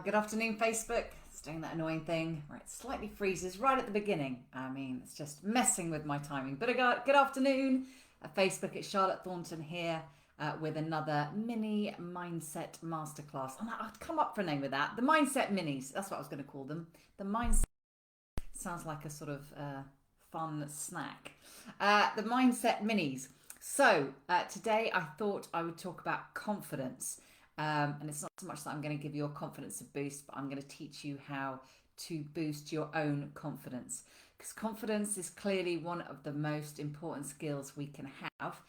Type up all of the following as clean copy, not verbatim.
Good afternoon, Facebook. It's doing that annoying thing where it slightly freezes right at the beginning. I mean, it's just messing with my timing. But good afternoon, Facebook. It's Charlotte Thornton here with another mini mindset masterclass. And I'd come up for a name with that. The Mindset Minis. That's what I was going to call them. The Mindset sounds like a sort of fun snack. The Mindset Minis. So today I thought I would talk about confidence. And it's not so much that I'm going to give you a confidence boost, but I'm going to teach you how to boost your own confidence. Because confidence is clearly one of the most important skills we can have.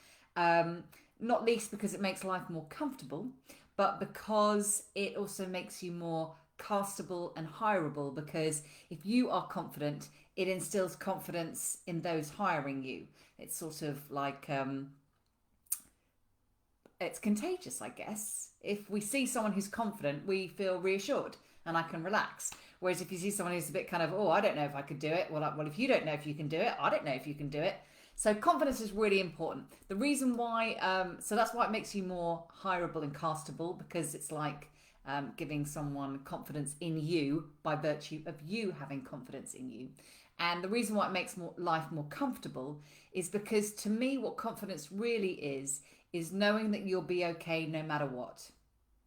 Not least because it makes life more comfortable, but because it also makes you more castable and hireable. Because if you are confident, it instills confidence in those hiring you. It's sort of like it's contagious, I guess. If we see someone who's confident, we feel reassured and I can relax. Whereas if you see someone who's a bit kind of, oh, I don't know if I could do it. Well, if you don't know if you can do it, I don't know if you can do it. So confidence is really important. The reason why, so that's why it makes you more hireable and castable, because it's like giving someone confidence in you by virtue of you having confidence in you. And the reason why it makes life more comfortable is because, to me, what confidence really is knowing that you'll be okay no matter what.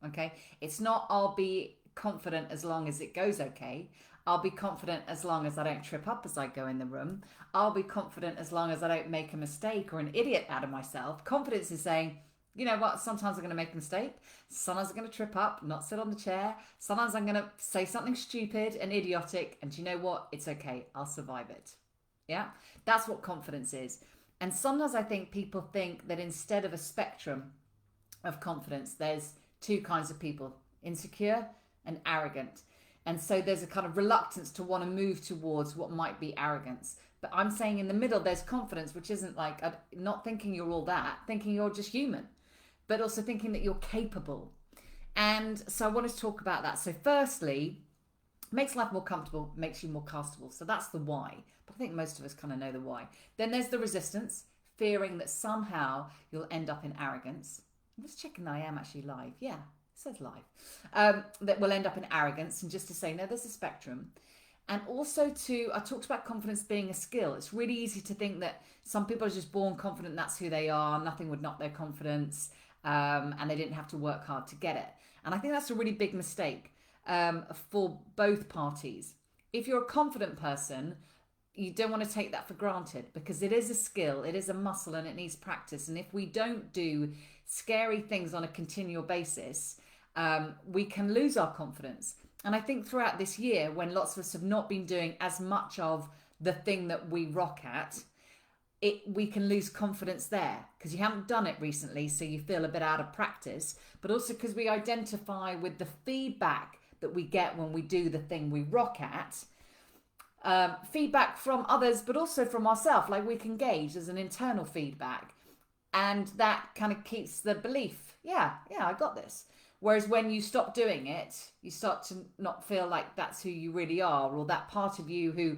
Okay? It's not I'll be confident as long as it goes okay. I'll be confident as long as I don't trip up as I go in the room. I'll be confident as long as I don't make a mistake or an idiot out of myself. Confidence is saying, you know what, sometimes I'm going to make a mistake. Sometimes I'm going to trip up, not sit on the chair. Sometimes I'm going to say something stupid and idiotic. And you know what? It's okay. I'll survive it. Yeah? That's what confidence is. And sometimes I think people think that instead of a spectrum of confidence, there's two kinds of people, insecure and arrogant. And so there's a kind of reluctance to want to move towards what might be arrogance. But I'm saying in the middle, there's confidence, which isn't like not thinking you're all that, thinking you're just human, but also thinking that you're capable. And so I want to talk about that. So firstly, makes life more comfortable, makes you more castable. So that's the why. But I think most of us kind of know the why. Then there's the resistance, fearing that somehow you'll end up in arrogance. I'm just checking that I am actually live. Yeah, it says live. That we'll end up in arrogance. And just to say, no, there's a spectrum. And also I talked about confidence being a skill. It's really easy to think that some people are just born confident, that's who they are. Nothing would knock their confidence. And they didn't have to work hard to get it. And I think that's a really big mistake for both parties. If you're a confident person, you don't want to take that for granted, because it is a skill, it is a muscle, and it needs practice. And if we don't do scary things on a continual basis, we can lose our confidence. And I think throughout this year, when lots of us have not been doing as much of the thing that we rock at, we can lose confidence there because you haven't done it recently, so you feel a bit out of practice, but also because we identify with the feedback that we get when we do the thing we rock at. Feedback from others, but also from ourselves, like we can gauge as an internal feedback, and that kind of keeps the belief, yeah, I got this. Whereas when you stop doing it, you start to not feel like that's who you really are, or that part of you who,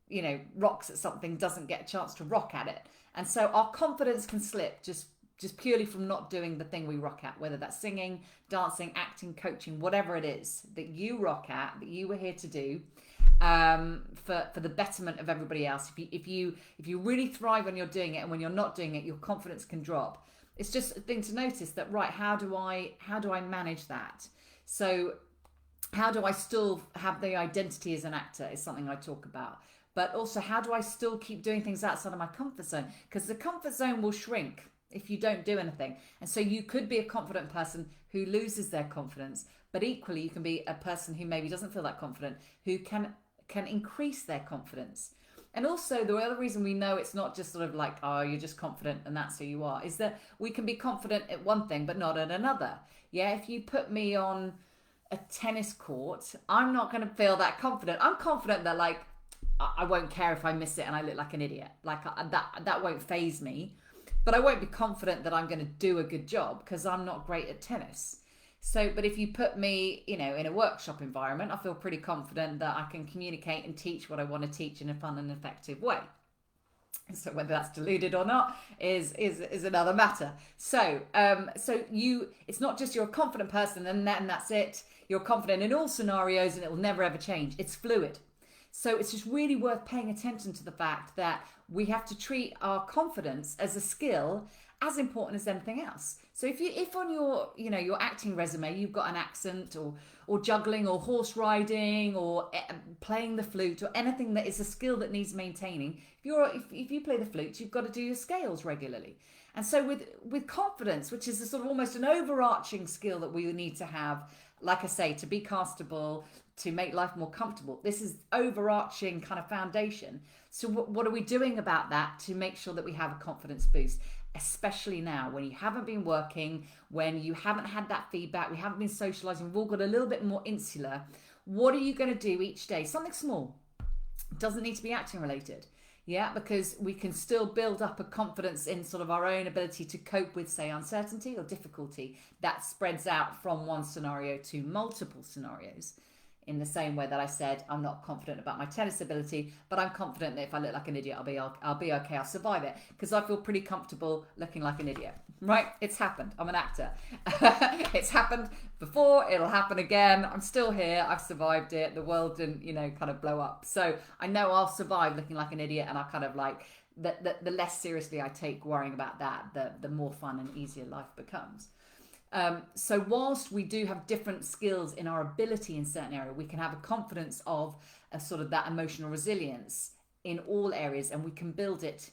you know, rocks at something doesn't get a chance to rock at it. And so our confidence can slip just purely from not doing the thing we rock at, whether that's singing, dancing, acting, coaching, whatever it is that you rock at, that you were here to do, for the betterment of everybody else. If you really thrive when you're doing it, and when you're not doing it, your confidence can drop. It's just a thing to notice that, right, how do I manage that? So how do I still have the identity as an actor is something I talk about. But also, how do I still keep doing things outside of my comfort zone? Because the comfort zone will shrink if you don't do anything. And so you could be a confident person who loses their confidence, but equally you can be a person who maybe doesn't feel that confident, who can increase their confidence. And also, the other reason we know it's not just sort of like, oh, you're just confident and that's who you are, is that we can be confident at one thing but not at another. Yeah, if you put me on a tennis court, I'm not going to feel that confident. I'm confident that, like, I won't care if I miss it and I look like an idiot. Like, that won't faze me. But I won't be confident that I'm going to do a good job because I'm not great at tennis. So, but if you put me, you know, in a workshop environment, I feel pretty confident that I can communicate and teach what I want to teach in a fun and effective way. So whether that's deluded or not is another matter. So it's not just you're a confident person and that's it. You're confident in all scenarios and it will never ever change. It's fluid. So it's just really worth paying attention to the fact that we have to treat our confidence as a skill as important as anything else. So if on your your acting resume you've got an accent or juggling or horse riding or playing the flute or anything that is a skill that needs maintaining, if you play the flute, you've got to do your scales regularly. And so with confidence, which is a sort of almost an overarching skill that we need to have, like I say, to be castable, to make life more comfortable. This is overarching kind of foundation. So what are we doing about that to make sure that we have a confidence boost? Especially now when you haven't been working, when you haven't had that feedback, we haven't been socializing, we've all got a little bit more insular. What are you going to do each day? Something small. It doesn't need to be acting related. Yeah, because we can still build up a confidence in sort of our own ability to cope with, say, uncertainty or difficulty that spreads out from one scenario to multiple scenarios. In the same way that I said, I'm not confident about my tennis ability, but I'm confident that if I look like an idiot, I'll be okay. I'll survive it because I feel pretty comfortable looking like an idiot. Right? It's happened. I'm an actor. It's happened before. It'll happen again. I'm still here. I've survived it. The world didn't, kind of blow up. So I know I'll survive looking like an idiot, and I kind of like the less seriously I take worrying about that, the more fun and easier life becomes. So whilst we do have different skills in our ability in certain areas, we can have a confidence of a sort of that emotional resilience in all areas, and we can build it,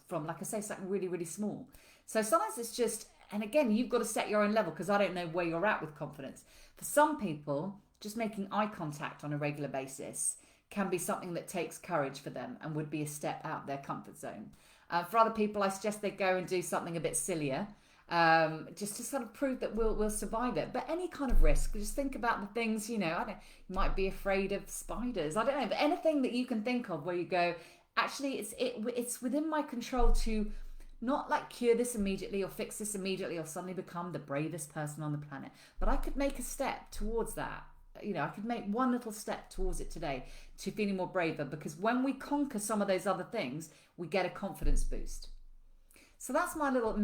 from, like I say, something really, really small. So sometimes it's just, and again, you've got to set your own level because I don't know where you're at with confidence. For some people, just making eye contact on a regular basis can be something that takes courage for them and would be a step out their comfort zone. For other people, I suggest they go and do something a bit sillier. Just to sort of prove that we'll survive it. But any kind of risk, just think about the things, you might be afraid of spiders. I don't know, but anything that you can think of where you go, actually, it's within my control to not like cure this immediately or fix this immediately or suddenly become the bravest person on the planet. But I could make a step towards that. I could make one little step towards it today to feeling more braver, because when we conquer some of those other things, we get a confidence boost. So that's my little,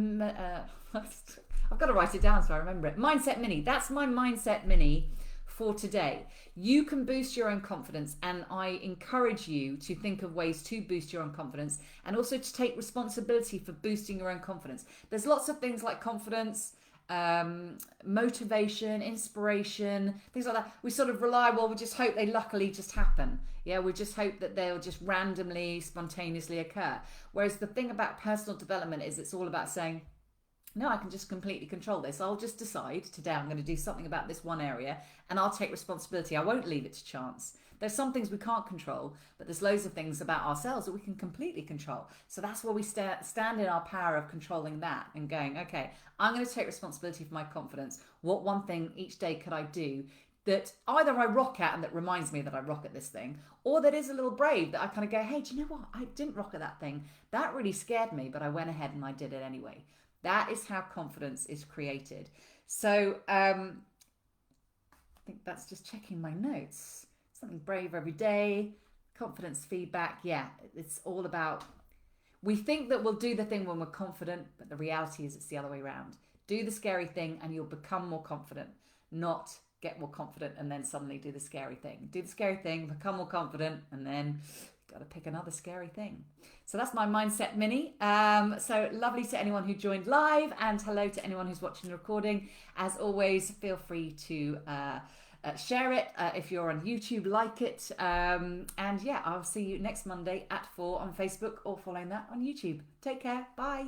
I've got to write it down so I remember it. Mindset mini. That's my mindset mini for today. You can boost your own confidence, and I encourage you to think of ways to boost your own confidence and also to take responsibility for boosting your own confidence. There's lots of things like confidence, motivation, inspiration, things like that. We sort of rely, we just hope they luckily just happen. Yeah, we just hope that they'll just randomly, spontaneously occur. Whereas the thing about personal development is it's all about saying, no, I can just completely control this. I'll just decide today I'm going to do something about this one area and I'll take responsibility. I won't leave it to chance. There's some things we can't control, but there's loads of things about ourselves that we can completely control. So that's where we stand in our power of controlling that and going, okay, I'm going to take responsibility for my confidence. What one thing each day could I do that either I rock at and that reminds me that I rock at this thing, or that is a little brave that I kind of go, hey, do you know what? I didn't rock at that thing. That really scared me, but I went ahead and I did it anyway. That is how confidence is created. So I think that's just checking my notes. Something brave every day, confidence feedback. Yeah, it's all about, we think that we'll do the thing when we're confident, but the reality is it's the other way around. Do the scary thing and you'll become more confident, not get more confident and then suddenly do the scary thing. Do the scary thing, become more confident, and then got to pick another scary thing. So that's my mindset mini. So lovely to anyone who joined live, and hello to anyone who's watching the recording. As always, feel free to share it if you're on YouTube, like it. And yeah, I'll see you next Monday at 4 on Facebook, or following that on YouTube. Take care. Bye.